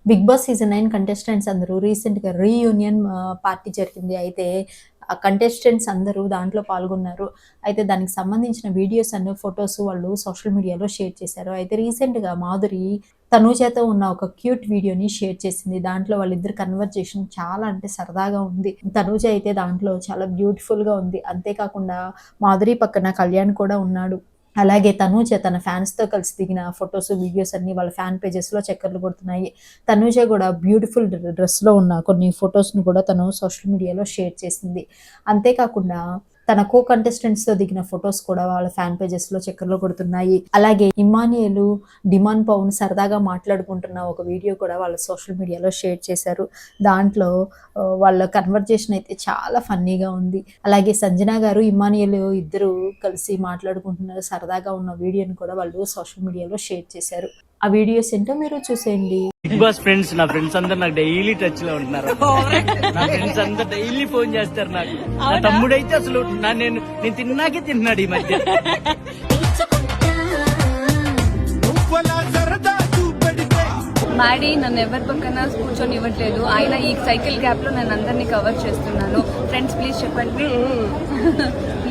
Big boss season 9 contestants అందరూ రీసెంట్‌గా reunion party జరిగింది. అయితే ఆ కంటెస్టెంట్స్ అందరూ దాంట్లో పాల్గొన్నారు. అయితే దానికి సంబంధించిన వీడియోస్ అండ్ ఫోటోస్ వాళ్ళు సోషల్ మీడియాలో షేర్ చేశారు. అయితే రీసెంట్‌గా మాధురి తనూజతో ఉన్న ఒక క్యూట్ వీడియోని షేర్ చేసింది. దాంట్లో వాళ్ళిద్దరి కన్వర్జేషన్ చాలా అంటే సరదాగా ఉంది. తనూజ అయితే దాంట్లో చాలా బ్యూటిఫుల్‌గా ఉంది. అంతే కాకుండా మాధురి పక్కన కళ్యాణ్ కూడా ఉన్నాడు. అలాగే తనూజ తన ఫ్యాన్స్‌తో కలిసి దిగిన ఫోటోస్, వీడియోస్ అన్నీ వాళ్ళ ఫ్యాన్ పేజెస్‌లో చక్కర్లు కొడుతున్నాయి. తనూజ గూడా బ్యూటిఫుల్ డ్రెస్‌లో ఉన్న కొన్ని ఫోటోస్‌ని కూడా తను సోషల్ మీడియాలో షేర్ చేసింది. అంతే కాకుండా తన కంటెస్టెంట్స్‌తో దిగిన ఫోటోస్ కూడా వాళ్ళ ఫ్యాన్ పేజెస్‌లో చక్కర్లు కొడుతున్నాయి. అలాగే ఇమ్మాన్యుయేలు, డిమాన్ పవన్ సరదాగా మాట్లాడుకుంటున్న ఒక వీడియో కూడా వాళ్ళ సోషల్ మీడియాలో షేర్ చేశారు. దాంట్లో వాళ్ళ కన్వర్జేషన్ అయితే చాలా ఫన్నీగా ఉంది. అలాగే సంజన గారు, ఇమ్మాన్యుయేల్ ఇద్దరు కలిసి మాట్లాడుకుంటున్నారు. సరదాగా ఉన్న వీడియోని కూడా వాళ్ళు సోషల్ మీడియాలో షేర్ చేశారు. ఆ వీడియోస్ ఏంటో మీరు చూసేయండి. బిగ్ బాస్ ఫ్రెండ్స్, నా ఫ్రెండ్స్ అందరు నాకు డైలీ టచ్ లో ఉంటున్నారు. నా ఫ్రెండ్స్ అందరు డైలీ ఫోన్ చేస్తారు నాకు. నా తమ్ముడైతే అసలు నేను తిన్నాకే తిన్నాడు ఈ మధ్య. మ్యాడీ నన్ను ఎవరి పక్కన కూర్చొని ఇవ్వట్లేదు. ఆయన ఈ సైకిల్ గ్యాప్ లో నేను అందరినీ కవర్ చేస్తున్నాను. ఫ్రెండ్స్ ప్లీజ్ చెప్పండి.